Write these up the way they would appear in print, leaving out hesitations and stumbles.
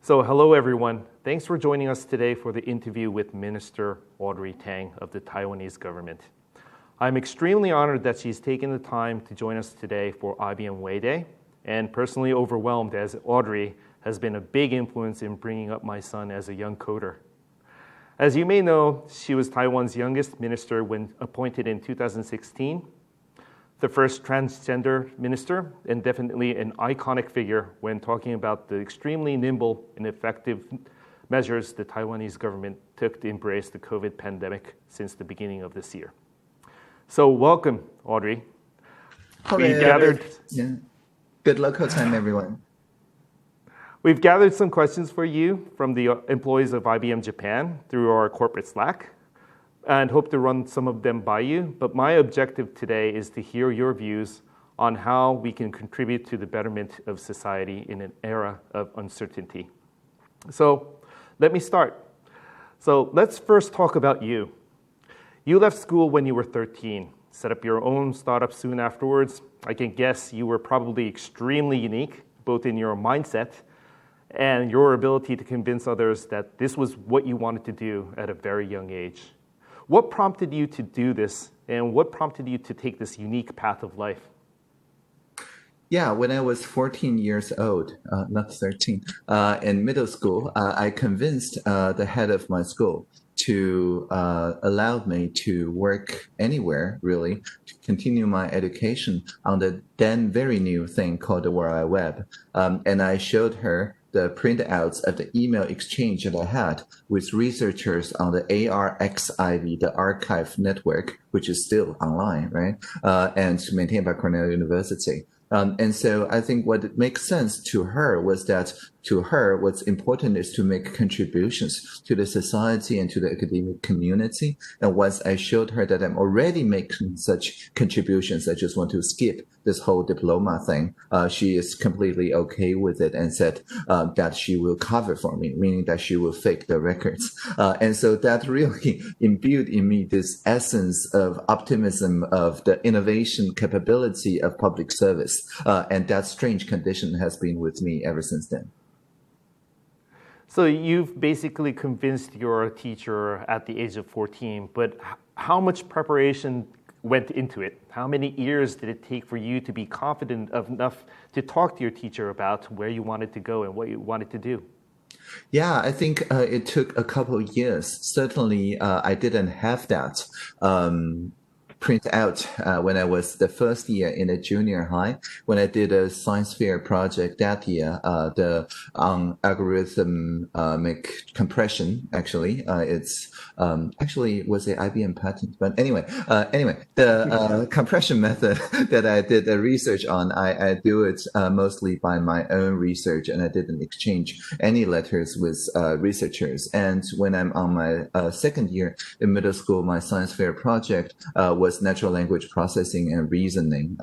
So hello everyone. Thanks for joining us today for the interview with Minister Audrey Tang of the Taiwanese government. I'm extremely honored that she's taken the time to join us today for IBM Way Day, and personally overwhelmed as Audrey has been a big influence in bringing up my son as a young coder. As you may know, she was Taiwan's youngest minister when appointed in 2016, the first transgender minister, and definitely an iconic figure when talking about the extremely nimble and effective measures the Taiwanese government took to embrace the COVID pandemic since the beginning of this year. So welcome, Audrey. Good local time, everyone. We've gathered some questions for you from the employees of IBM Japan through our corporate Slack, and hope to run some of them by you. But my objective today is to hear your views on how we can contribute to the betterment of society in an era of uncertainty. So let me start. So let's first talk about you. You left school when you were 13, set up your own startup soon afterwards. I can guess you were probably extremely unique, both in your mindset and your ability to convince others that this was what you wanted to do at a very young age. What prompted you to do this, and what prompted you to take this unique path of life? Yeah, when I was 14 years old, not 13, in middle school, I convinced the head of my school to allow me to work anywhere, really, to continue my education on the then very new thing called the World Wide Web. And I showed her the printouts of the email exchange that I had with researchers on the ARXIV, the archive network, which is still online, right? And maintained by Cornell University. And so I think what makes sense to her was that to her, what's important is to make contributions to the society and to the academic community. And once I showed her that I'm already making such contributions, I just want to skip this whole diploma thing. She is completely okay with it and said that she will cover for me, meaning that she will fake the records. And so that really imbued in me this essence of optimism of the innovation capability of public service. And that strange condition has been with me ever since then. So you've basically convinced your teacher at the age of 14, but how much preparation went into it? How many years did it take for you to be confident enough to talk to your teacher about where you wanted to go and what you wanted to do? Yeah, I think it took a couple of years. Certainly, I didn't have that print out when I was the first year in a junior high. When I did a science fair project that year, the algorithmic compression, actually, it's actually was the IBM patent. But anyway, the compression method that I did the research on, I do it mostly by my own research, and I didn't exchange any letters with researchers. And when I'm on my second year in middle school, my science fair project was natural language processing and reasoning,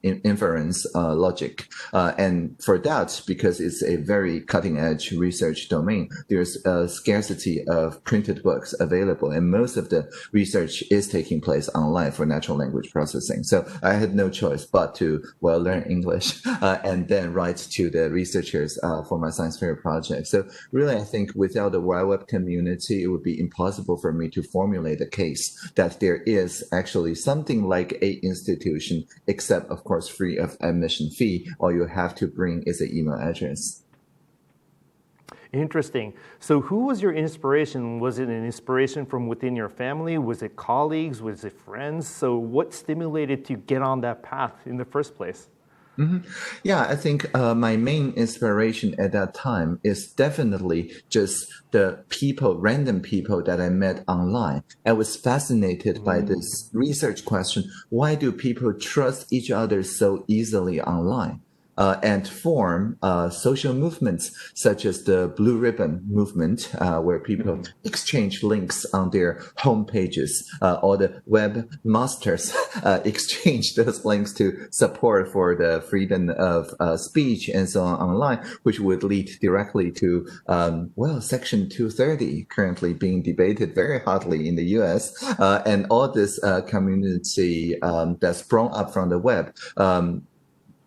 inference logic. And for that, because it's a very cutting edge research domain, there's a scarcity of printed books available. And most of the research is taking place online for natural language processing. So I had no choice but to, learn English and then write to the researchers for my science fair project. So really, I think without the Wide Web community, it would be impossible for me to formulate a case that there is actually something like a institution, except of course free of admission fee. All you have to bring is an email address. Interesting. So who was your inspiration? Was it an inspiration from within your family? Was it colleagues? Was it friends? So what stimulated to get on that path in the first place? Mm-hmm. Yeah, I think my main inspiration at that time is definitely just the people, random people that I met online. I was fascinated by this research question. Why do people trust each other so easily online? And form social movements such as the Blue Ribbon movement, where people exchange links on their home pages, or the webmasters exchange those links to support for the freedom of speech and so on online, which would lead directly to, Section 230 currently being debated very hotly in the US, and all this community that's sprung up from the web.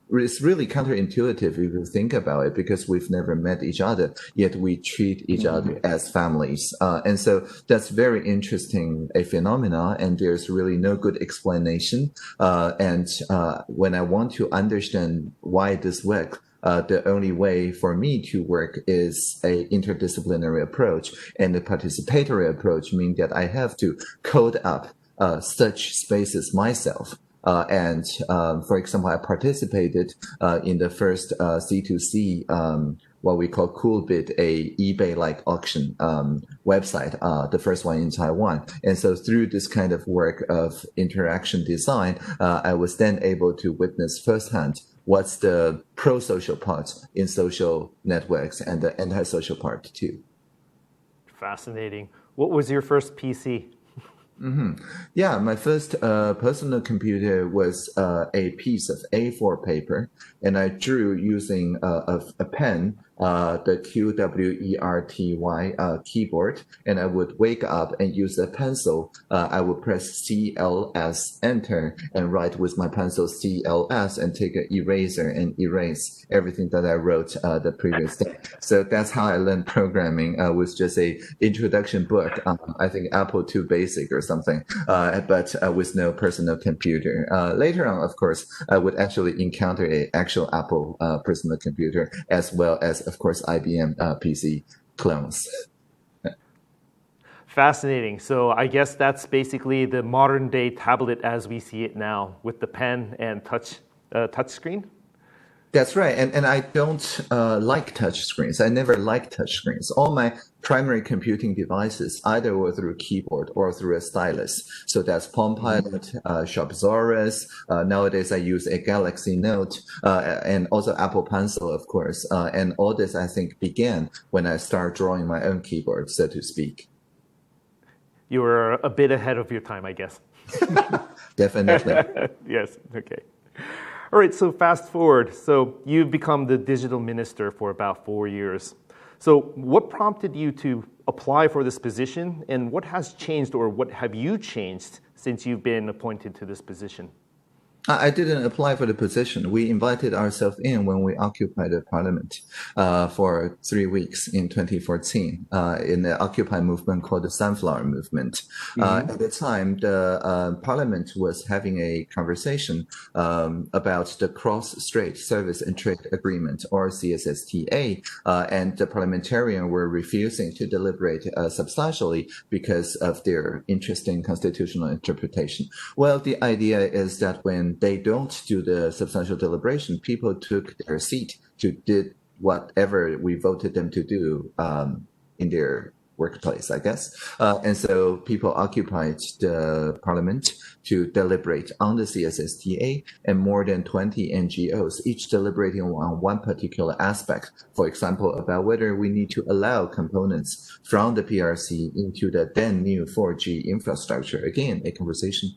it's really counterintuitive if you think about it, because we've never met each other, yet we treat each other as families. And so that's very interesting, a phenomena, and there's really no good explanation. And when I want to understand why this works, the only way for me to work is a interdisciplinary approach, and the participatory approach means that I have to code up such spaces myself. For example, I participated in the first C2C, what we call Coolbit, a eBay-like auction website, the first one in Taiwan. And so through this kind of work of interaction design, I was then able to witness firsthand what's the pro-social part in social networks and the anti-social part too. Fascinating. What was your first PC? Yeah, my first personal computer was a piece of A4 paper, and I drew using a pen, the QWERTY keyboard, and I would wake up and use a pencil. I would press CLS, enter, and write with my pencil CLS, and take an eraser and erase everything that I wrote the previous day. So that's how I learned programming, with just a introduction book, I think Apple II Basic or something, but with no personal computer. Later on, of course, I would actually encounter an actual Apple personal computer, as well as, of course, IBM PC clones. Fascinating. So I guess that's basically the modern day tablet as we see it now, with the pen and touch screen. That's right. And I don't like touch screens. I never liked touch screens. All my primary computing devices either were through keyboard or through a stylus. So that's Palm Pilot, Sharpsaurus. Nowadays, I use a Galaxy Note, and also Apple Pencil, of course. And all this, I think, began when I started drawing my own keyboard, so to speak. You were a bit ahead of your time, I guess. Definitely. Yes. Okay. All right, so fast forward. So you've become the digital minister for about 4 years. So what prompted you to apply for this position, and what has changed, or what have you changed since you've been appointed to this position? I didn't apply for the position. We invited ourselves in when we occupied the parliament for 3 weeks in 2014 in the Occupy movement called the Sunflower Movement. At the time, the parliament was having a conversation about the Cross-Strait Service and Trade Agreement, or CSSTA, and the parliamentarians were refusing to deliberate substantially because of their interesting constitutional interpretation. Well, the idea is that when they don't do the substantial deliberation, people took their seat to did whatever we voted them to do in their workplace, I guess. And so people occupied the parliament to deliberate on the CSSTA, and more than 20 NGOs, each deliberating on one particular aspect. For example, about whether we need to allow components from the PRC into the then new 4G infrastructure. Again, a conversation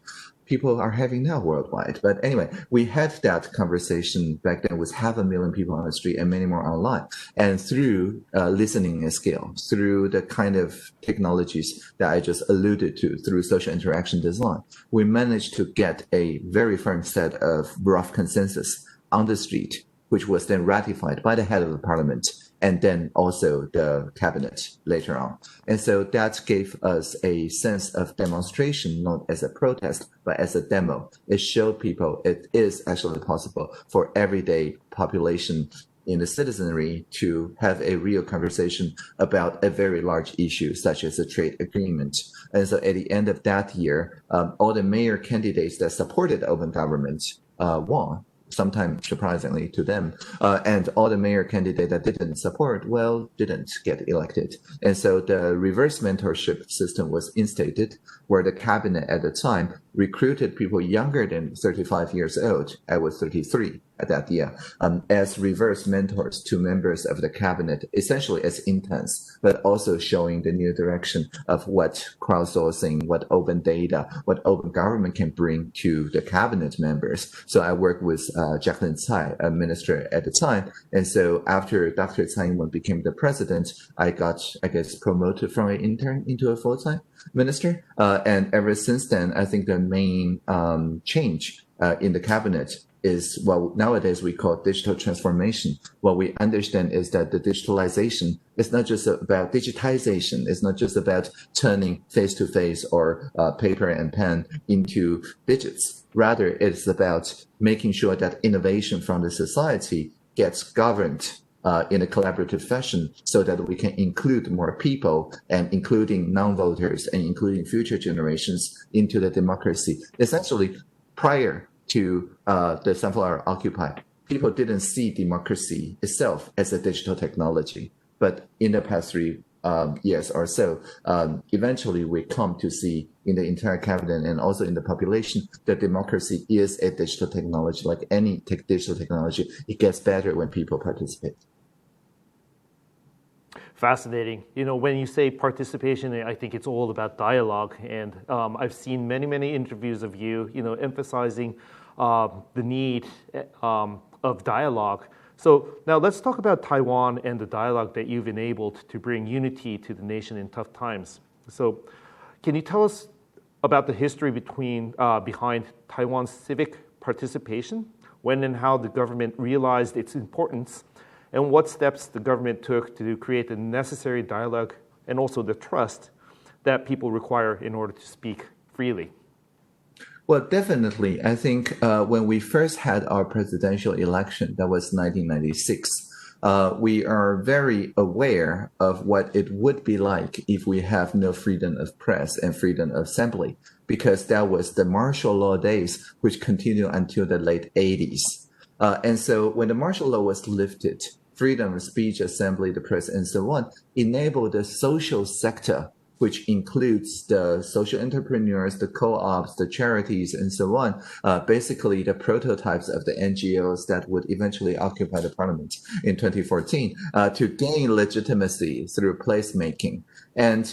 people are having now worldwide. But anyway, we had that conversation back then with 500,000 people on the street and many more online. And through listening skill, through the kind of technologies that I just alluded to, through social interaction design, we managed to get a very firm set of rough consensus on the street, which was then ratified by the head of the parliament, and then also the cabinet later on. And so that gave us a sense of demonstration, not as a protest, but as a demo. It showed people it is actually possible for everyday population in the citizenry to have a real conversation about a very large issue, such as a trade agreement. And so at the end of that year, all the mayor candidates that supported open government won, sometimes surprisingly to them. And all the mayor candidates that didn't support, well, didn't get elected. And so the reverse mentorship system was instated, where the cabinet at the time recruited people younger than 35 years old. I was 33 at that year, as reverse mentors to members of the cabinet, essentially as interns, but also showing the new direction of what crowdsourcing, what open data, what open government can bring to the cabinet members. So I worked with Jacqueline Tsai, a minister at the time. And so after Dr. Tsai Ing-wen became the president, I got, I guess, promoted from an intern into a full-time minister. And ever since then, I think the main change in the cabinet is what nowadays we call digital transformation. What we understand is that the digitalization is not just about digitization. It's not just about turning face-to-face or paper and pen into digits. Rather, it's about making sure that innovation from the society gets governed in a collaborative fashion so that we can include more people and including non-voters and including future generations into the democracy. Essentially, prior to the Sunflower Occupy, people didn't see democracy itself as a digital technology. But in the past 3 years or so, eventually we come to see in the entire cabinet and also in the population that democracy is a digital technology. Like any digital technology, it gets better when people participate. Fascinating. You know, when you say participation, I think it's all about dialogue. And I've seen many, many interviews of you, you know, emphasizing the need of dialogue. So now let's talk about Taiwan and the dialogue that you've enabled to bring unity to the nation in tough times. So can you tell us about the history behind Taiwan's civic participation, when and how the government realized its importance, and what steps the government took to create the necessary dialogue and also the trust that people require in order to speak freely? Well, definitely. I think when we first had our presidential election, that was 1996, we are very aware of what it would be like if we have no freedom of press and freedom of assembly, because that was the martial law days, which continued until the late 80s. And so when the martial law was lifted, freedom of speech, assembly, the press, and so on, enabled the social sector, which includes the social entrepreneurs, the co-ops, the charities, and so on, basically the prototypes of the NGOs that would eventually occupy the parliament in 2014, to gain legitimacy through placemaking. And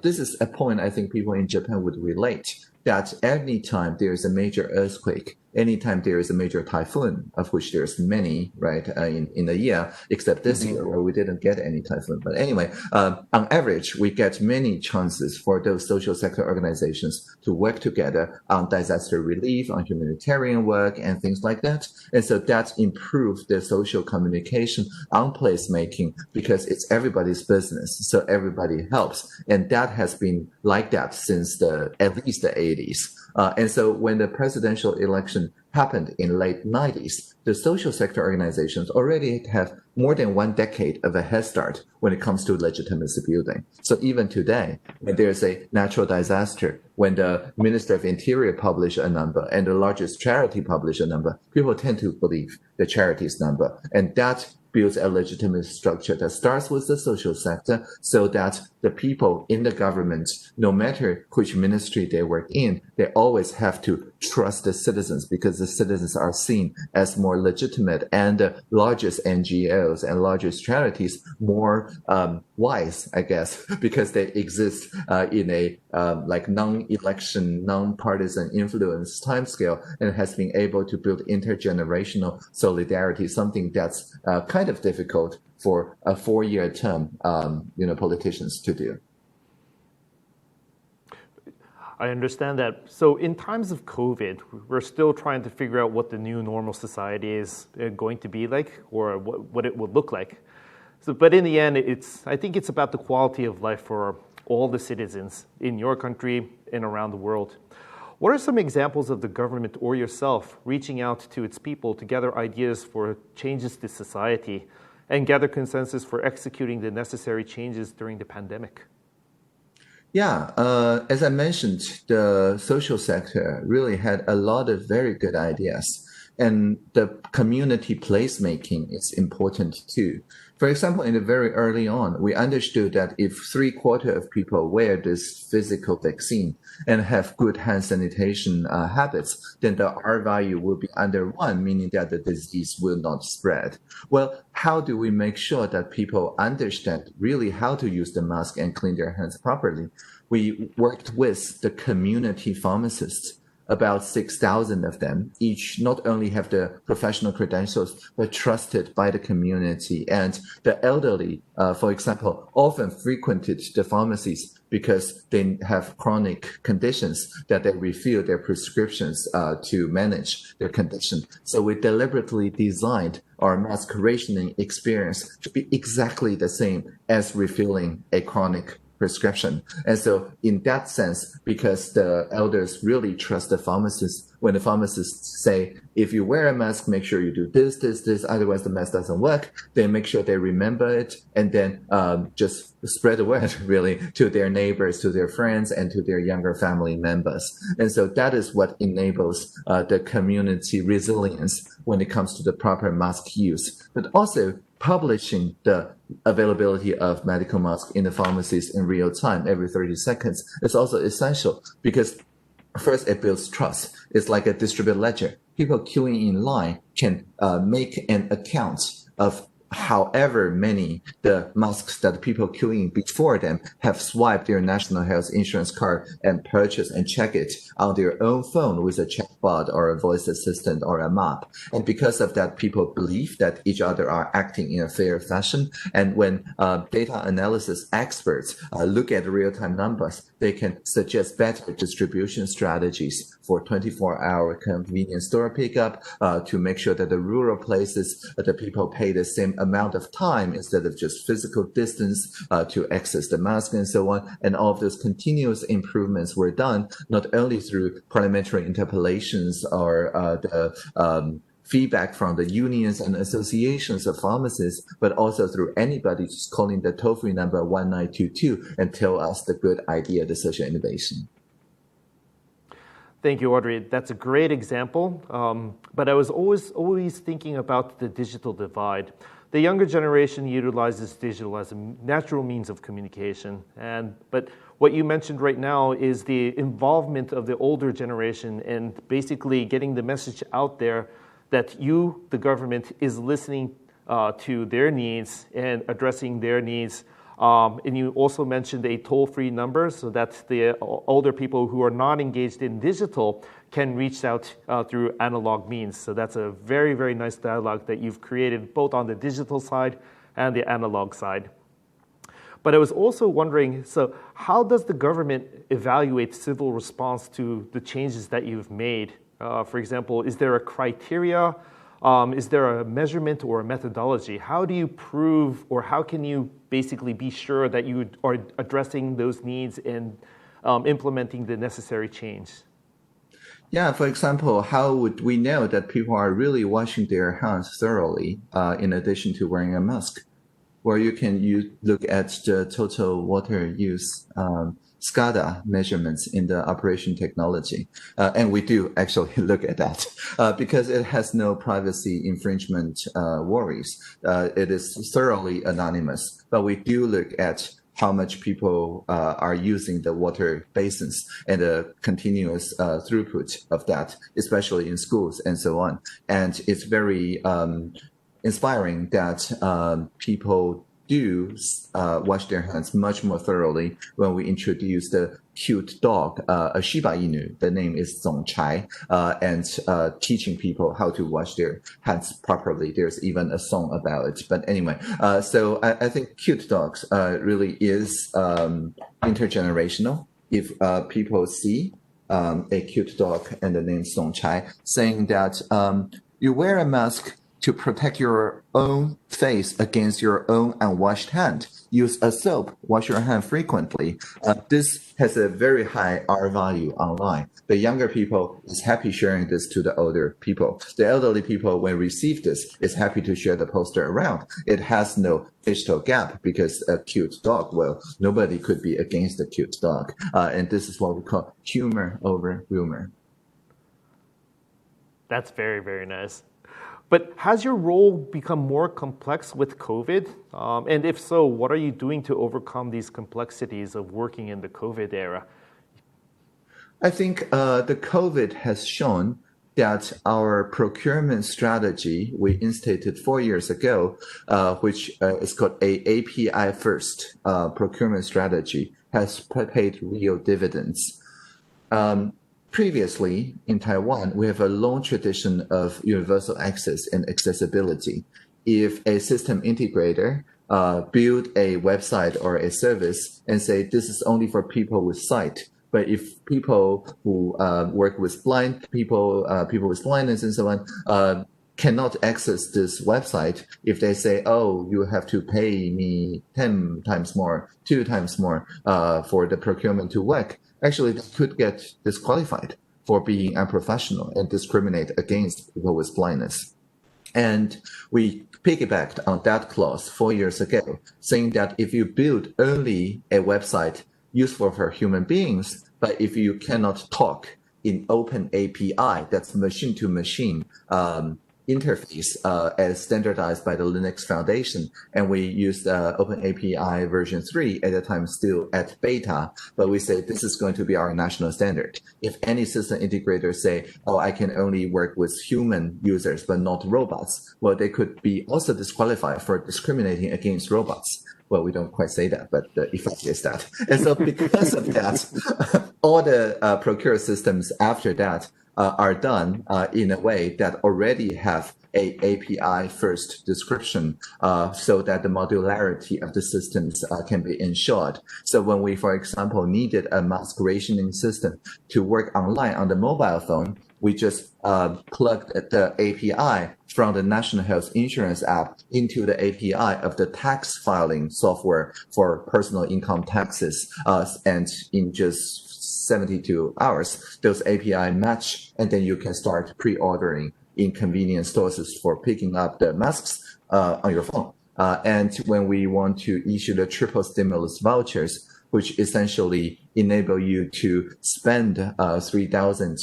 this is a point I think people in Japan would relate, that anytime there is a major earthquake, anytime there is a major typhoon, of which there's many, right, in a year, except this year where we didn't get any typhoon. But anyway, on average, we get many chances for those social sector organizations to work together on disaster relief, on humanitarian work, and things like that. And so that improved the social communication on placemaking because it's everybody's business, so everybody helps. And that has been like that since at least the 80s. And so when the presidential election happened in late 90s, the social sector organizations already have more than 1 decade of a head start when it comes to legitimacy building. So even today, when there's a natural disaster, when the Minister of Interior publish a number and the largest charity publish a number, people tend to believe the charity's number. And that builds a legitimate structure that starts with the social sector so that the people in the government, no matter which ministry they work in, they always have to trust the citizens because the citizens are seen as more legitimate and the largest NGOs and largest charities more wise, I guess, because they exist in a like non-election, non-partisan influence timescale and has been able to build intergenerational solidarity, something that's kind of difficult for a 4-year term, politicians to do. I understand that. So in times of COVID, we're still trying to figure out what the new normal society is going to be like or what it would look like. So, but in the end, I think it's about the quality of life for all the citizens in your country and around the world. What are some examples of the government or yourself reaching out to its people to gather ideas for changes to society and gather consensus for executing the necessary changes during the pandemic? Yeah, as I mentioned, the social sector really had a lot of very good ideas. And the community placemaking is important too. For example, in the very early on, we understood that if 3/4 of people wear this physical vaccine and have good hand sanitation habits, then the R value will be under 1, meaning that the disease will not spread. Well, how do we make sure that people understand really how to use the mask and clean their hands properly? We worked with the community pharmacists. About 6,000 of them, each not only have the professional credentials, but trusted by the community. And the elderly, for example, often frequented the pharmacies because they have chronic conditions that they refill their prescriptions to manage their condition. So we deliberately designed our mask rationing experience to be exactly the same as refilling a chronic prescription. And so in that sense, because the elders really trust the pharmacists, when the pharmacists say, if you wear a mask, make sure you do this, otherwise the mask doesn't work, they make sure they remember it and then just spread the word really to their neighbors, to their friends, and to their younger family members. And so that is what enables the community resilience when it comes to the proper mask use, but also publishing the availability of medical masks in the pharmacies in real time every 30 seconds is also essential because first, it builds trust. It's like a distributed ledger. People queuing in line can make an account of however many the masks that people queuing before them have swiped their national health insurance card and purchased and check it on their own phone with a chatbot or a voice assistant or a map. And because of that, people believe that each other are acting in a fair fashion. And when data analysis experts look at real-time numbers, they can suggest better distribution strategies for 24-hour convenience store pickup to make sure that the rural places, the people pay the same amount of time instead of just physical distance to access the mask and so on. And all of those continuous improvements were done not only through parliamentary interpellations or the feedback from the unions and associations of pharmacists, but also through anybody just calling the toll-free number 1922 and tell us the good idea, the social innovation. Thank you, Audrey. That's a great example. But I was always thinking about the digital divide. The younger generation utilizes digital as a natural means of communication. But what you mentioned right now is the involvement of the older generation and basically getting the message out there that you, the government, is listening to their needs and addressing their needs. And you also mentioned a toll-free number so that the older people who are not engaged in digital can reach out through analog means. So that's a very, very nice dialogue that you've created both on the digital side and the analog side. But I was also wondering, so how does the government evaluate civil response to the changes that you've made? For example, is there a criteria? Is there a measurement or a methodology? How do you prove, or how can you basically be sure that you are addressing those needs and implementing the necessary change? Yeah, for example, how would we know that people are really washing their hands thoroughly in addition to wearing a mask? Well, you look at the total water use SCADA measurements in the operation technology. And we do actually look at that because it has no privacy infringement worries. It is thoroughly anonymous, but we do look at how much people are using the water basins and the continuous throughput of that, especially in schools and so on. And it's very inspiring that people do wash their hands much more thoroughly when we introduce the cute dog, a Shiba Inu. The name is Zongchai, and teaching people how to wash their hands properly. There's even a song about it. But anyway, so I think cute dogs really is intergenerational. If people see a cute dog and the name Zongchai saying that you wear a mask to protect your own face against your own unwashed hand. Use a soap, wash your hand frequently. This has a very high R value online. The younger people is happy sharing this to the older people. The elderly people, when receive this, is happy to share the poster around. It has no digital gap because a cute dog, well, nobody could be against a cute dog. And this is what we call humor over rumor. That's very, very nice. But has your role become more complex with COVID? And if so, what are you doing to overcome these complexities of working in the COVID era? I think the COVID has shown that our procurement strategy we instituted 4 years ago, which is called AAPI first procurement strategy, has paid real dividends. Previously, in Taiwan, we have a long tradition of universal access and accessibility. If a system integrator build a website or a service and say this is only for people with sight. But if people who work with blind people, people with blindness and so on, cannot access this website, if they say, oh, you have to pay me 10 times more, 2 times more for the procurement to work, actually they could get disqualified for being unprofessional and discriminate against people with blindness. And we piggybacked on that clause 4 years ago, saying that if you build only a website useful for human beings, but if you cannot talk in open API, that's machine-to-machine interface as standardized by the Linux Foundation, and we used Open API version 3 at the time, still at beta, but we say this is going to be our national standard. If any system integrator say, oh, I can only work with human users but not robots, well, they could be also disqualified for discriminating against robots. Well, we don't quite say that, but the effect is that. And so because of that, all the procure systems after that are done in a way that already have a API first description so that the modularity of the systems can be ensured. So when we, for example, needed a mask rationing system to work online on the mobile phone, we just plugged the API from the National Health Insurance app into the API of the tax filing software for personal income taxes. And in just 72 hours, those API match, and then you can start pre-ordering in convenience stores for picking up the masks on your phone. And when we want to issue the triple stimulus vouchers, which essentially enable you to spend 3,000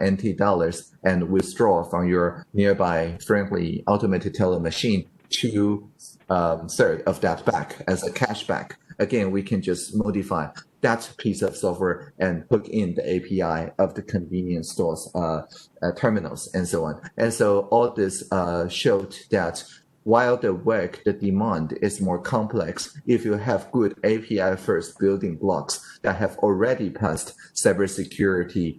NT dollars and withdraw from your nearby friendly automated teller machine 2/3 of that back as a cashback. Again, we can just modify that piece of software and hook in the API of the convenience stores, terminals, and so on. And so all this showed that while the work, the demand is more complex, if you have good API-first building blocks that have already passed cybersecurity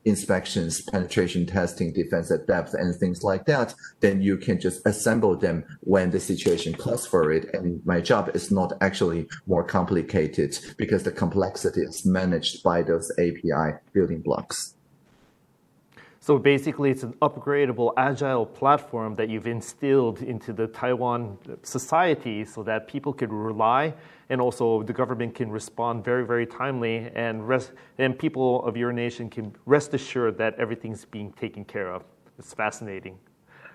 inspections, penetration testing, defense at depth, and things like that, then you can just assemble them when the situation calls for it. And my job is not actually more complicated because the complexity is managed by those API building blocks. So basically, it's an upgradable, agile platform that you've instilled into the Taiwan society so that people could rely and also the government can respond very, very timely and people of your nation can rest assured that everything's being taken care of. It's fascinating.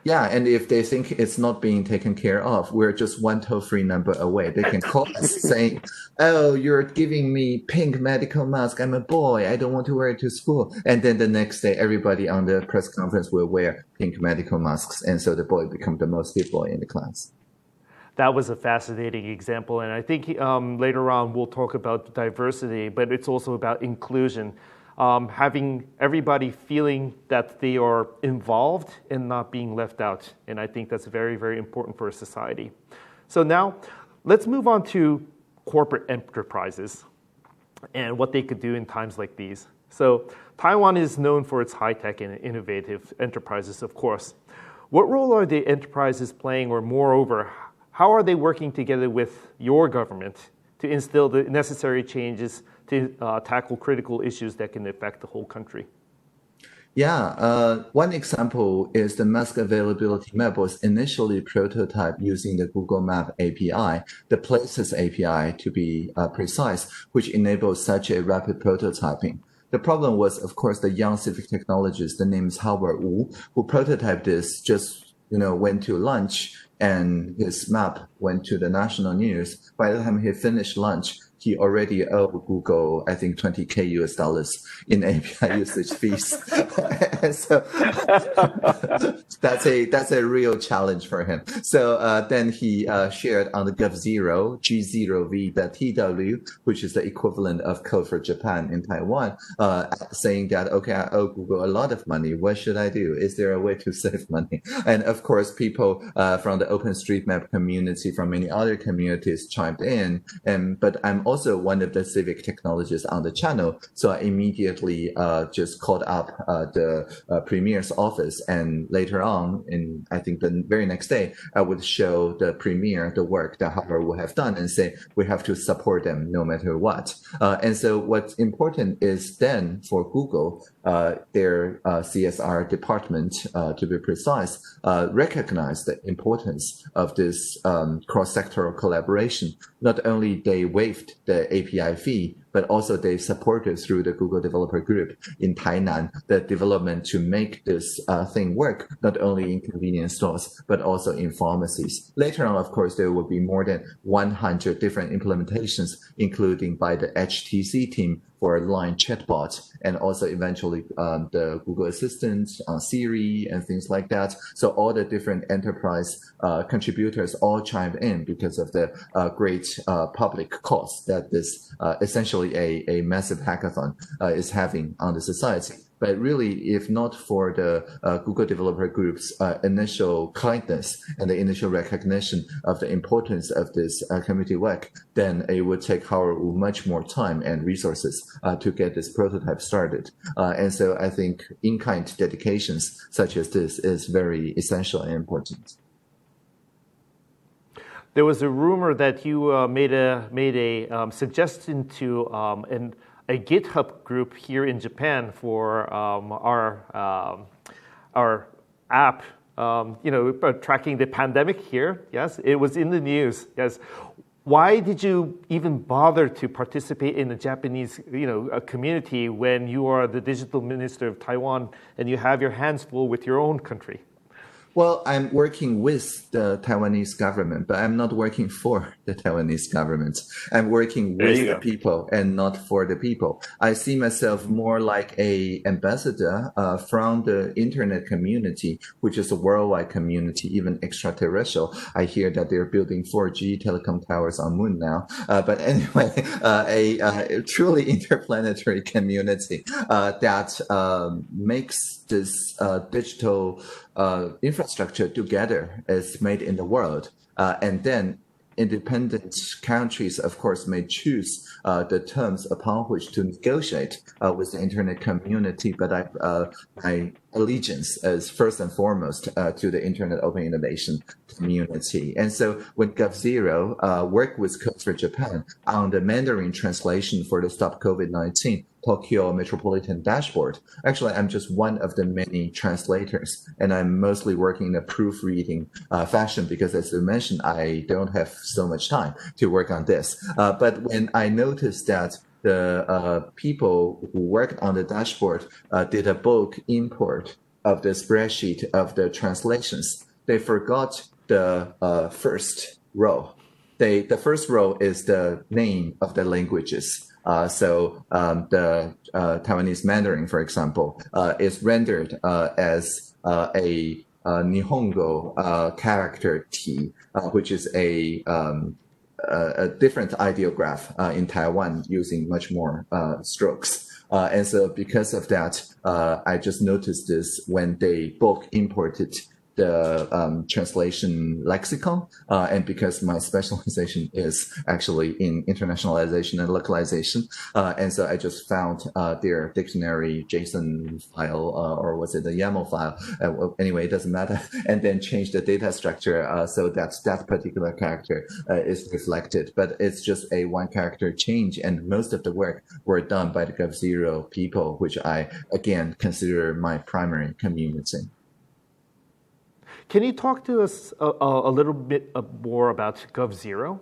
Yeah, and if they think it's not being taken care of, we're just one toll-free number away. They can call us saying, oh, you're giving me pink medical mask. I'm a boy. I don't want to wear it to school. And then the next day, everybody on the press conference will wear pink medical masks. And so the boy becomes the most hip boy in the class. That was a fascinating example. And I think later on we'll talk about diversity, but it's also about inclusion. Having everybody feeling that they are involved and not being left out. And I think that's very, very important for a society. So now let's move on to corporate enterprises and what they could do in times like these. So Taiwan is known for its high-tech and innovative enterprises, of course. What role are the enterprises playing, or moreover, how are they working together with your government to instill the necessary changes to tackle critical issues that can affect the whole country? Yeah, one example is the mask availability map was initially prototyped using the Google Map API, the Places API to be precise, which enables such a rapid prototyping. The problem was, of course, the young Civic technologist, the name is Howard Wu, who prototyped this, just went to lunch and his map went to the national news. By the time he finished lunch, he already owed Google, I think, $20,000 US in API usage fees. And so that's a real challenge for him. So then he shared on the GovZero, G0V.tw, which is the equivalent of code for Japan in Taiwan, saying that, okay, I owe Google a lot of money. What should I do? Is there a way to save money? And of course, people from the OpenStreetMap community, from many other communities chimed in. But I'm also one of the Civic technologists on the channel. So I immediately just called up the premier's office, and later on, I think the very next day, I would show the premier the work that Harvard would have done and say, we have to support them no matter what. And so what's important is then for Google, their CSR department, to be precise, recognize the importance of this cross-sectoral collaboration. Not only they waived the API fee, but also they supported through the Google Developer Group in Tainan the development to make this thing work, not only in convenience stores, but also in pharmacies. Later on, of course, there will be more than 100 different implementations, including by the HTC team for Line chatbot, and also eventually the Google Assistant, Siri, and things like that. So all the different enterprise contributors all chimed in because of the great public cost that this essentially a massive hackathon is having on the society. But really, if not for the Google Developer Group's initial kindness and the initial recognition of the importance of this community work, then it would take Howard much more time and resources to get this prototype started. And so I think in-kind dedications such as this is very essential and important. There was a rumor that you made a suggestion to a GitHub group here in Japan for our app, tracking the pandemic here. Yes, it was in the news. Yes. Why did you even bother to participate in the Japanese, community when you are the digital minister of Taiwan and you have your hands full with your own country? Well, I'm working with the Taiwanese government, but I'm not working for the Taiwanese government. I'm working with the people and not for the people. I see myself more like a ambassador from the internet community, which is a worldwide community, even extraterrestrial. I hear that they're building 4G telecom towers on Moon now. But anyway, a truly interplanetary community that makes this digital infrastructure together is made in the world. And then independent countries, of course, may choose the terms upon which to negotiate with the internet community. But my allegiance is first and foremost to the Internet Open Innovation community. And so when GovZero worked with Code for Japan on the Mandarin translation for the Stop COVID-19 Tokyo Metropolitan Dashboard, actually, I'm just one of the many translators, and I'm mostly working in a proofreading fashion because, as you mentioned, I don't have so much time to work on this. But when I noticed that the people who worked on the dashboard did a bulk import of the spreadsheet of the translations, they forgot the first row. The first row is the name of the languages. So the Taiwanese Mandarin, for example, is rendered as a Nihongo character T, which is a different ideograph in Taiwan using much more strokes. And so because of that, I just noticed this when they bulk imported the translation lexicon, and because my specialization is actually in internationalization and localization, and so I just found their dictionary JSON file, or was it a YAML file? Anyway, it doesn't matter, and then change the data structure so that that particular character is reflected. But it's just a one character change, and most of the work were done by the GovZero people, which I, again, consider my primary community. Can you talk to us a little bit more about GovZero?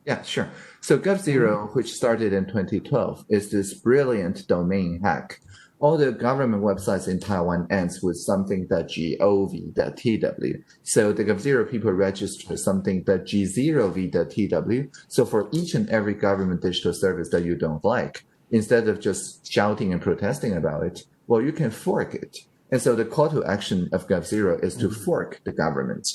Yeah, sure. So GovZero, which started in 2012, is this brilliant domain hack. All the government websites in Taiwan ends with something .gov.tw. So the GovZero people register something .g0v.tw. So for each and every government digital service that you don't like, instead of just shouting and protesting about it, well, you can fork it. And so the call to action of GovZero is to fork the government.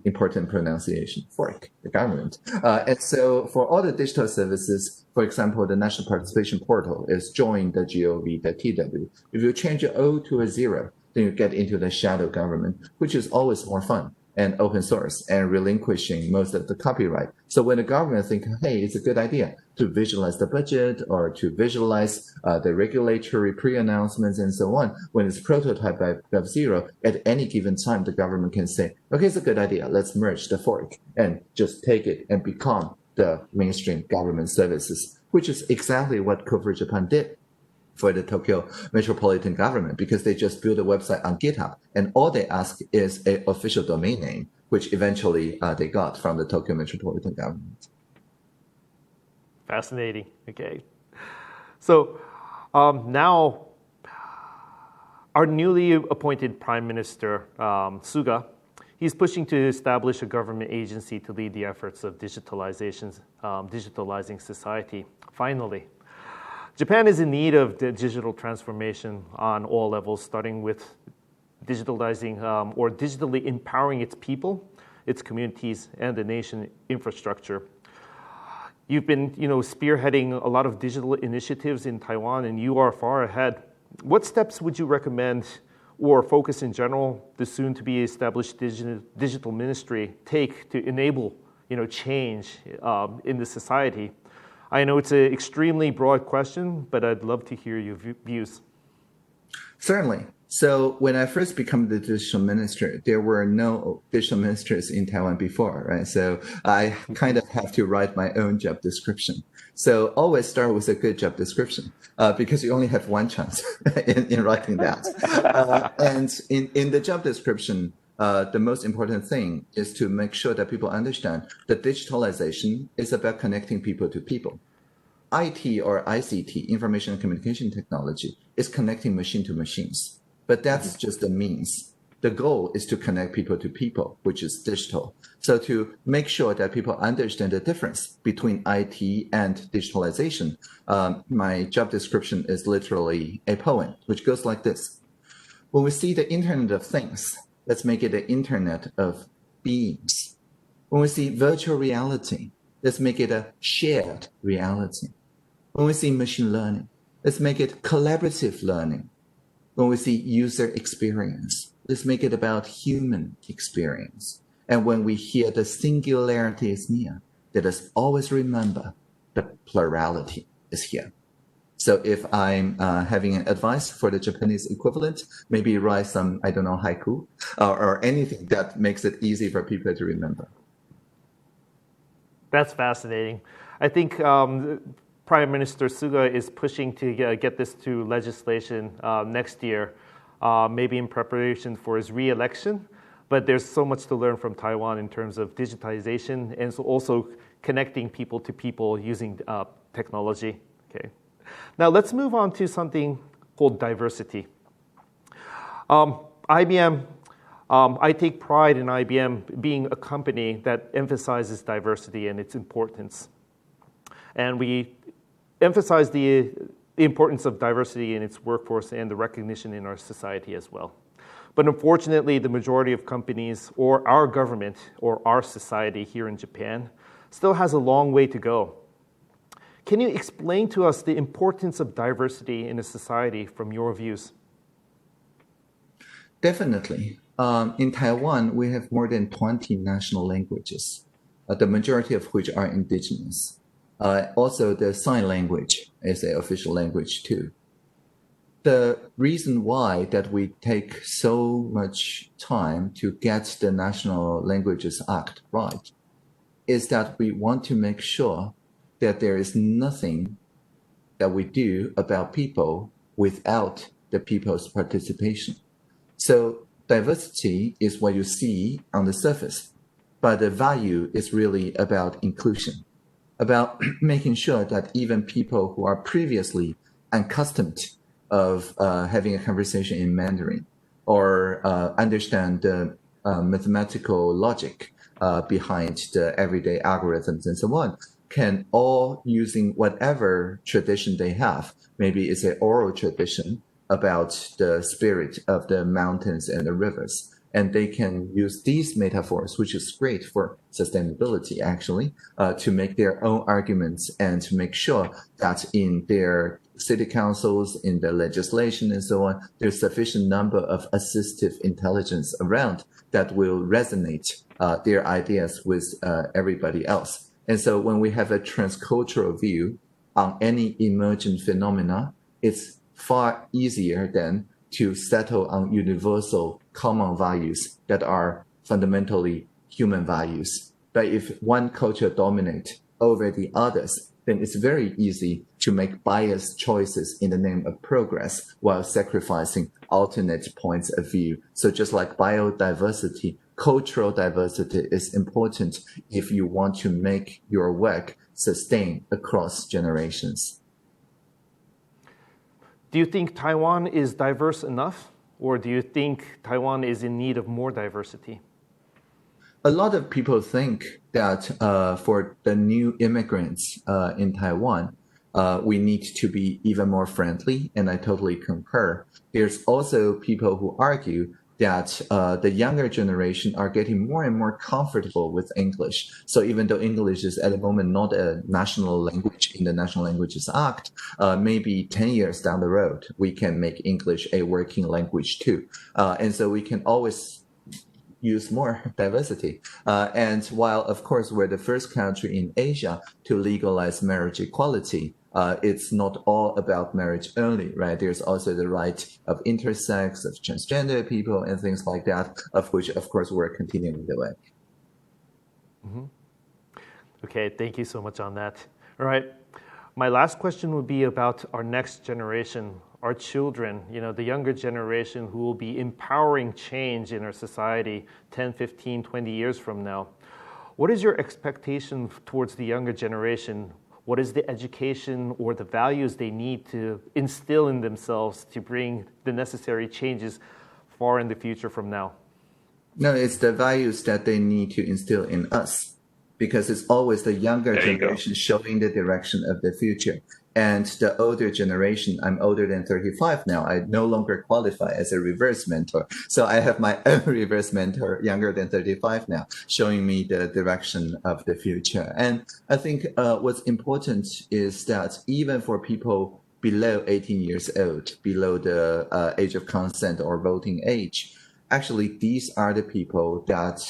Important pronunciation, fork the government. And so for all the digital services, for example, the National Participation Portal is join.gov.tw. If you change an O to a 0, then you get into the shadow government, which is always more fun. and open source and relinquishing most of the copyright. So when the government think, hey, it's a good idea to visualize the budget or to visualize the regulatory pre-announcements and so on, when it's prototyped by GovZero, at any given time, the government can say, okay, it's a good idea. Let's merge the fork and just take it and become the mainstream government services, which is exactly what Corporate Japan did for the Tokyo metropolitan government, because they just built a website on GitHub, and all they ask is an official domain name, which eventually they got from the Tokyo metropolitan government. Fascinating. Okay. So now our newly appointed Prime Minister, Suga, he's pushing to establish a government agency to lead the efforts of digitalizing society. Finally, Japan is in need of the digital transformation on all levels, starting with digitalizing or digitally empowering its people, its communities, and the nation infrastructure. You've been, spearheading a lot of digital initiatives in Taiwan, and you are far ahead. What steps would you recommend, or focus in general, the soon-to-be established digital ministry take to enable, change in the society? I know it's an extremely broad question, but I'd love to hear your views. Certainly. So when I first became the digital minister, there were no digital ministers in Taiwan before, right? So I kind of have to write my own job description. So always start with a good job description because you only have one chance in writing that. And in the job description, the most important thing is to make sure that people understand that digitalization is about connecting people to people. IT or ICT, information and communication technology, is connecting machine to machines. But that's just a means. The goal is to connect people to people, which is digital. So to make sure that people understand the difference between IT and digitalization, my job description is literally a poem, which goes like this. When we see the Internet of Things, let's make it the Internet of Beings. When we see virtual reality, let's make it a shared reality. When we see machine learning, let's make it collaborative learning. When we see user experience, let's make it about human experience. And when we hear the singularity is near, let us always remember the plurality is here. So if I'm having an advice for the Japanese equivalent, maybe write some, haiku or anything that makes it easy for people to remember. That's fascinating. I think Prime Minister Suga is pushing to get this to legislation next year, maybe in preparation for his re-election. But there's so much to learn from Taiwan in terms of digitization and so also connecting people to people using technology. Okay. Now let's move on to something called diversity. IBM, I take pride in IBM being a company that emphasizes diversity and its importance. And we emphasize the importance of diversity in its workforce and the recognition in our society as well. But unfortunately, the majority of companies or our government or our society here in Japan still has a long way to go. Can you explain to us the importance of diversity in a society from your views? Definitely. In Taiwan, we have more than 20 national languages, the majority of which are indigenous. Also, the sign language is an official language too. The reason why that we take so much time to get the National Languages Act right is that we want to make sure that there is nothing that we do about people without the people's participation. So diversity is what you see on the surface, but the value is really about inclusion, about making sure that even people who are previously unaccustomed of having a conversation in Mandarin or understand the mathematical logic behind the everyday algorithms and so on, can all using whatever tradition they have. Maybe it's an oral tradition about the spirit of the mountains and the rivers. And they can use these metaphors, which is great for sustainability, actually, to make their own arguments and to make sure that in their city councils, in the legislation and so on, there's sufficient number of assistive intelligence around that will resonate their ideas with everybody else. And so when we have a transcultural view on any emergent phenomena, it's far easier than to settle on universal common values that are fundamentally human values. But if one culture dominates over the others, then it's very easy to make biased choices in the name of progress while sacrificing alternate points of view. So just like biodiversity, cultural diversity is important if you want to make your work sustain across generations. Do you think Taiwan is diverse enough, or do you think Taiwan is in need of more diversity? A lot of people think that for the new immigrants in Taiwan, we need to be even more friendly, and I totally concur. There's also people who argue that the younger generation are getting more and more comfortable with English. So even though English is at the moment not a national language in the National Languages Act, maybe 10 years down the road, we can make English a working language too. And so we can always use more diversity. And while, of course, we're the first country in Asia to legalize marriage equality, it's not all about marriage only, right? There's also the right of intersex, of transgender people, and things like that, of which, of course, we're continuing the way. Mm-hmm. Okay, thank you so much on that. All right, my last question would be about our next generation, our children, the younger generation who will be empowering change in our society 10, 15, 20 years from now. What is your expectation towards the younger generation? What is the education or the values they need to instill in themselves to bring the necessary changes far in the future from now? No, it's the values that they need to instill in us, because it's always the younger generation showing the direction of the future. And the older generation, I'm older than 35 now, I no longer qualify as a reverse mentor. So I have my own reverse mentor, younger than 35 now, showing me the direction of the future. And I think what's important is that even for people below 18 years old, below the age of consent or voting age, actually these are the people that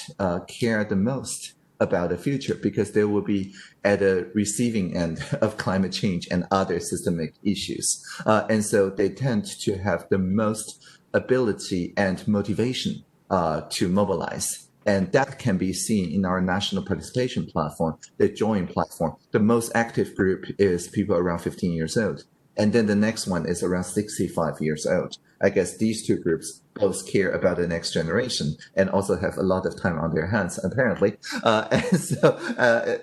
care the most about the future, because they will be at the receiving end of climate change and other systemic issues. And so they tend to have the most ability and motivation to mobilize. And that can be seen in our national participation platform, the Join platform. The most active group is people around 15 years old. And then the next one is around 65 years old. I guess these two groups both care about the next generation and also have a lot of time on their hands, apparently. And so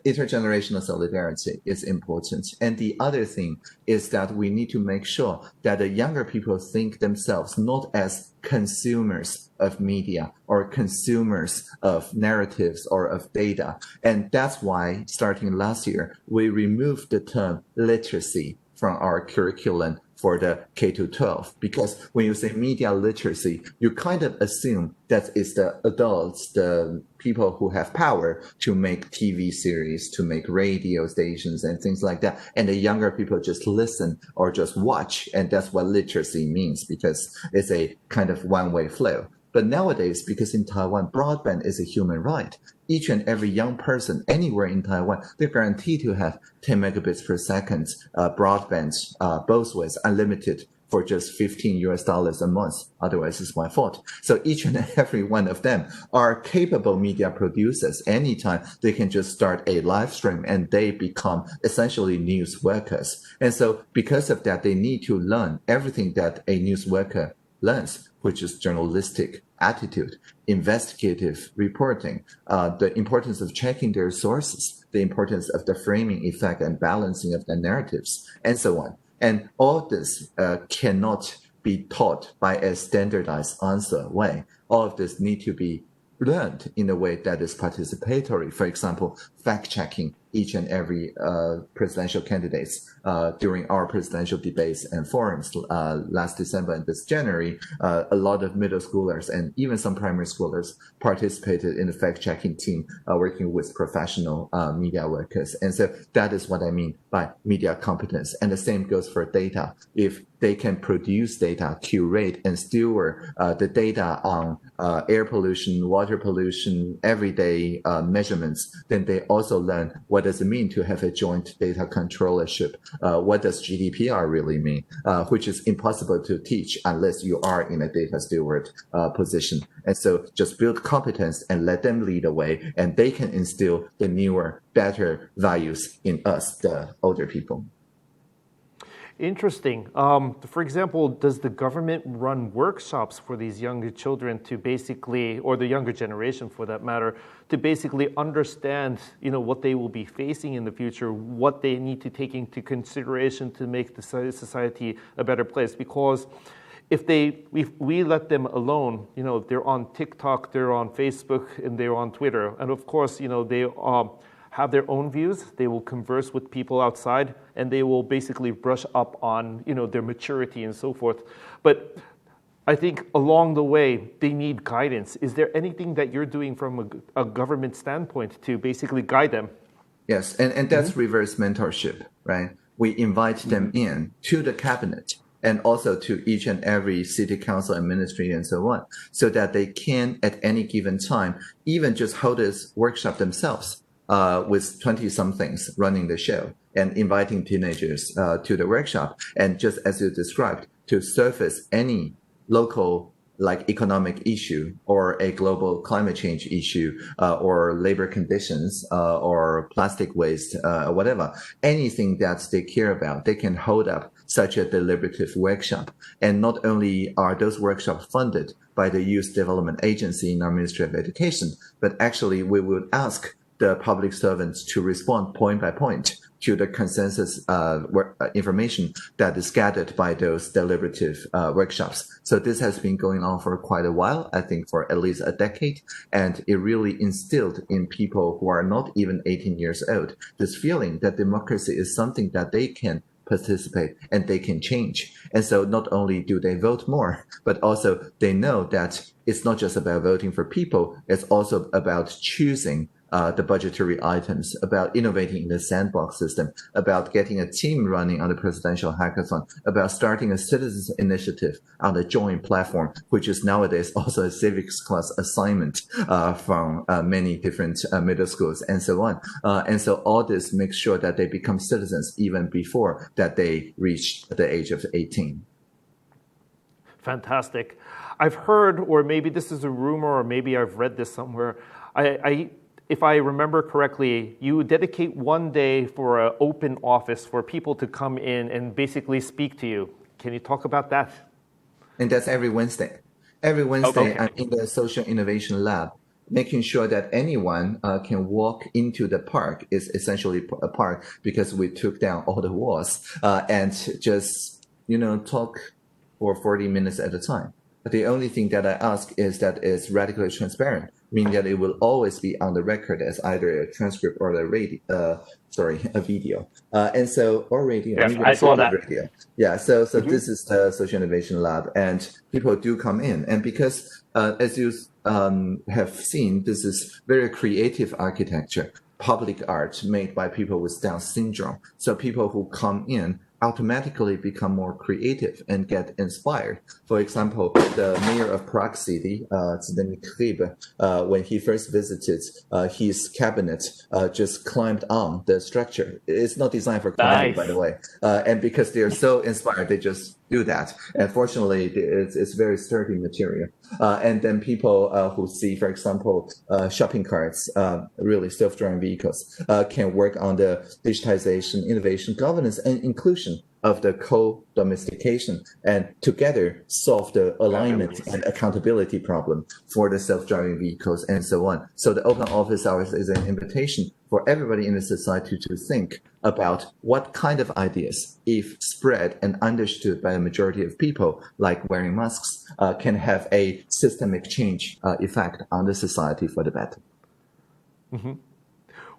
intergenerational solidarity is important. And the other thing is that we need to make sure that the younger people think themselves not as consumers of media or consumers of narratives or of data. And that's why, starting last year, we removed the term literacy from our curriculum for the K-12, because when you say media literacy, you kind of assume that it's the adults, the people who have power to make TV series, to make radio stations and things like that. And the younger people just listen or just watch. And that's what literacy means, because it's a kind of one-way flow. But nowadays, because in Taiwan, broadband is a human right, each and every young person anywhere in Taiwan, they're guaranteed to have 10 megabits per second broadband, both ways, unlimited, for just $15 a month. Otherwise, it's my fault. So each and every one of them are capable media producers. Anytime they can just start a live stream and they become essentially news workers. And so because of that, they need to learn everything that a news worker learns, which is journalistic attitude, investigative reporting, the importance of checking their sources, the importance of the framing effect and balancing of the narratives, and so on. And all this cannot be taught by a standardized answer way. All of this need to be learned in a way that is participatory. For example, fact-checking each and every presidential candidates during our presidential debates and forums last December and this January. A lot of middle schoolers and even some primary schoolers participated in the fact-checking team working with professional media workers. And so that is what I mean by media competence. And the same goes for data. If they can produce data, curate, and steward the data on air pollution, water pollution, everyday measurements, then they also learn what does it mean to have a joint data controllership. What does GDPR really mean, which is impossible to teach unless you are in a data steward position. And so just build competence and let them lead the way, and they can instill the newer, better values in us, the older people. Interesting. For example, does the government run workshops for these younger children to basically, or the younger generation for that matter, to basically understand, what they will be facing in the future, what they need to take into consideration to make the society a better place? Because if we let them alone, they're on TikTok, they're on Facebook, and they're on Twitter, and of course, they have their own views. They will converse with people outside, and they will basically brush up on, their maturity and so forth. But I think along the way, they need guidance. Is there anything that you're doing from a government standpoint to basically guide them? Yes, and that's reverse mentorship, right? We invite them in to the cabinet and also to each and every city council and ministry and so on, so that they can, at any given time, even just hold this workshop themselves. With 20-somethings running the show and inviting teenagers to the workshop. And just as you described, to surface any local economic issue or a global climate change issue or labor conditions or plastic waste, whatever, anything that they care about, they can hold up such a deliberative workshop. And not only are those workshops funded by the Youth Development Agency in our Ministry of Education, but actually we would ask the public servants to respond point by point to the consensus information that is gathered by those deliberative workshops. So this has been going on for quite a while, I think for at least a decade, and it really instilled in people who are not even 18 years old this feeling that democracy is something that they can participate and they can change. And so not only do they vote more, but also they know that it's not just about voting for people, it's also about choosing the budgetary items, about innovating in the sandbox system, about getting a team running on the presidential hackathon, about starting a citizens initiative on the joint platform, which is nowadays also a civics class assignment from many different middle schools and so on. And so all this makes sure that they become citizens even before that they reach the age of 18. Fantastic. I've heard, or maybe this is a rumor, or maybe I've read this somewhere, if I remember correctly, you dedicate one day for an open office for people to come in and basically speak to you. Can you talk about that? And that's every Wednesday. Every Wednesday, I'm in the Social Innovation Lab, making sure that anyone can walk into the park. Is essentially a park because we took down all the walls and just, talk for 40 minutes at a time. But the only thing that I ask is that it's radically transparent, meaning that it will always be on the record as either a transcript or a video. And so, or radio. Yes, I saw that. Radio. Yeah, so this is the Social Innovation Lab, and people do come in. And because, as you have seen, this is very creative architecture, public art made by people with Down syndrome. So people who come in automatically become more creative and get inspired. For example, the mayor of Prague City, when he first visited, his cabinet just climbed on the structure. It's not designed for climbing, by the way. And because they're so inspired, they just do that. And fortunately, it's very sturdy material. And then people who see, for example, shopping carts, really self-driving vehicles, can work on the digitization, innovation, governance, and inclusion of the co-domestication, and together solve the alignment and accountability problem for the self-driving vehicles and so on. So the open office hours is an invitation for everybody in the society to think about what kind of ideas, if spread and understood by a majority of people, like wearing masks, can have a systemic change effect on the society for the better. Mm-hmm.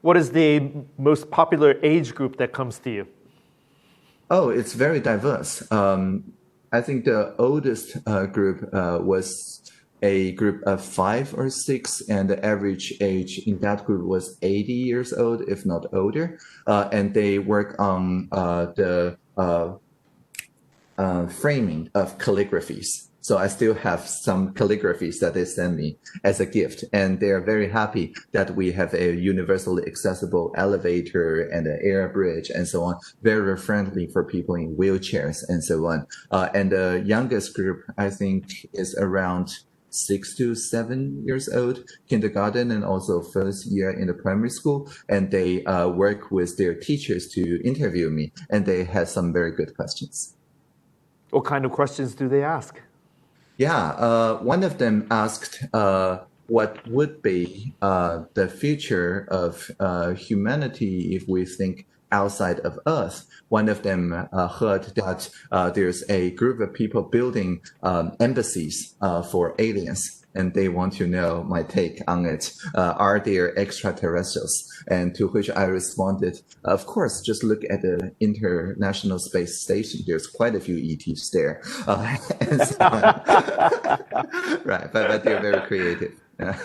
What is the most popular age group that comes to you? Oh, it's very diverse. I think the oldest group was a group of 5 or 6, and the average age in that group was 80 years old, if not older. And they work on the framing of calligraphies. So I still have some calligraphies that they send me as a gift, and they are very happy that we have a universally accessible elevator and an air bridge and so on, very friendly for people in wheelchairs and so on. And the youngest group, I think, is around 6 to 7 years old, kindergarten, and also first year in the primary school. And they work with their teachers to interview me, and they had some very good questions. What kind of questions do they ask? Yeah, one of them asked what would be the future of humanity if we think outside of Earth. One of them heard that there's a group of people building embassies for aliens, and they want to know my take on it. Are there extraterrestrials? And to which I responded, of course, just look at the International Space Station. There's quite a few ETs there. And so right, but they're very creative. Yeah.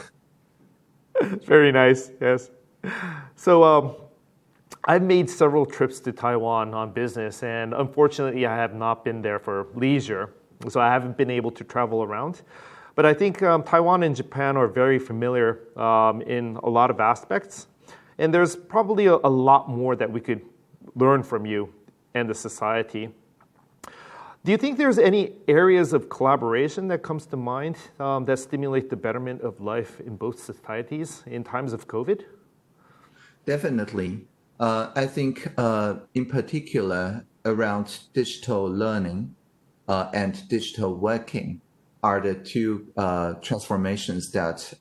Very nice, yes. So I've made several trips to Taiwan on business, and unfortunately I have not been there for leisure, so I haven't been able to travel around. But I think Taiwan and Japan are very familiar in a lot of aspects, and there's probably a lot more that we could learn from you and the society. Do you think there's any areas of collaboration that comes to mind that stimulate the betterment of life in both societies in times of COVID? Definitely. I think in particular around digital learning and digital working are the two transformations that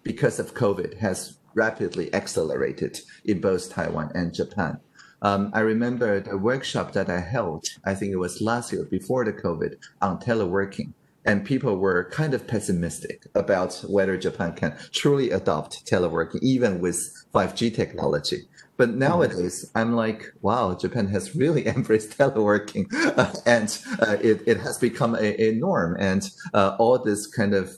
because of COVID has rapidly accelerated in both Taiwan and Japan. I remember the workshop that I held, I think it was last year before the COVID, on teleworking. And people were kind of pessimistic about whether Japan can truly adopt teleworking, even with 5G technology. But nowadays, I'm like, wow, Japan has really embraced teleworking, and it has become a norm. And all this kind of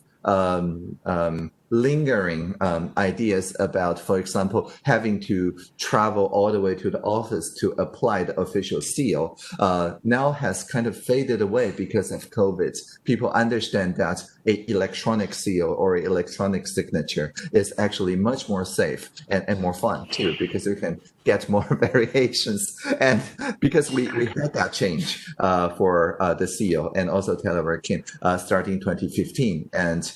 lingering ideas about, for example, having to travel all the way to the office to apply the official seal now has kind of faded away because of COVID. People understand that an electronic seal or electronic signature is actually much more safe and more fun too, because you can get more variations. And because we had that change for the seal and also teleworking starting 2015 and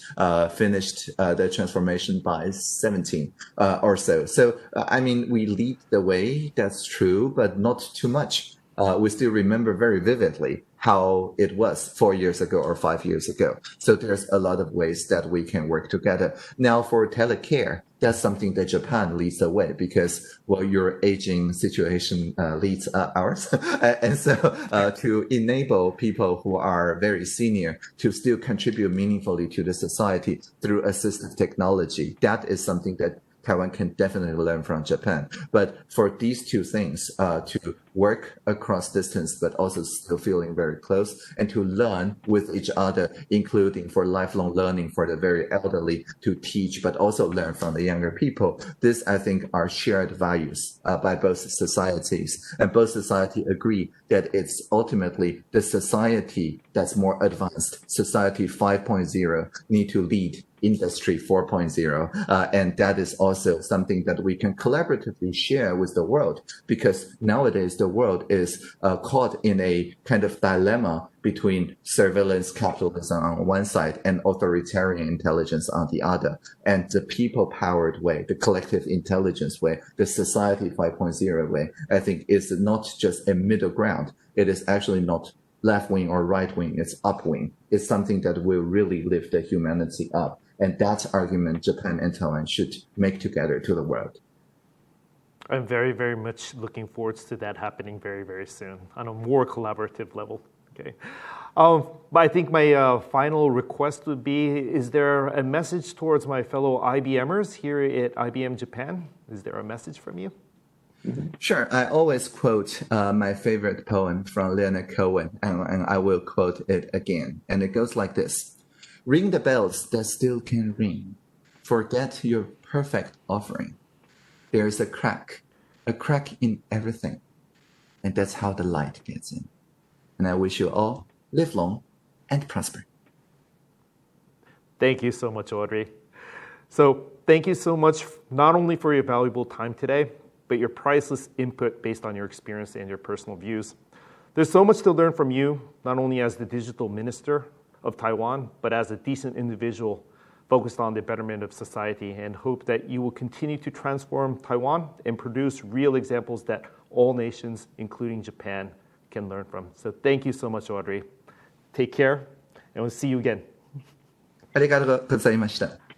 finished the transformation by 17 or so. So, I mean, we lead the way, that's true, but not too much. We still remember very vividly how it was 4 years ago or 5 years ago. So there's a lot of ways that we can work together. Now for telecare, that's something that Japan leads the way because, well, your aging situation leads ours. And so to enable people who are very senior to still contribute meaningfully to the society through assistive technology, that is something that Taiwan can definitely learn from Japan. But for these two things, to work across distance, but also still feeling very close, and to learn with each other, including for lifelong learning for the very elderly to teach, but also learn from the younger people. This, I think, are shared values by both societies. And both society agree that it's ultimately the society that's more advanced, society 5.0, need to lead Industry 4.0, and that is also something that we can collaboratively share with the world, because nowadays the world is caught in a kind of dilemma between surveillance capitalism on one side and authoritarian intelligence on the other. And the people-powered way, the collective intelligence way, the society 5.0 way, I think is not just a middle ground. It is actually not left wing or right wing, it's up wing. It's something that will really lift the humanity up. And that argument Japan and Taiwan should make together to the world. I'm very, very much looking forward to that happening very, very soon on a more collaborative level. Okay. But I think my final request would be, is there a message towards my fellow IBMers here at IBM Japan? Is there a message from you? Sure. I always quote my favorite poem from Leonard Cohen, and I will quote it again. And it goes like this. Ring the bells that still can ring. Forget your perfect offering. There is a crack in everything. And that's how the light gets in. And I wish you all live long and prosper. Thank you so much, Audrey. So thank you so much, not only for your valuable time today, but your priceless input based on your experience and your personal views. There's so much to learn from you, not only as the digital minister of Taiwan, but as a decent individual focused on the betterment of society, and hope that you will continue to transform Taiwan and produce real examples that all nations, including Japan, can learn from. So thank you so much, Audrey. Take care, and we'll see you again. ありがとうございました。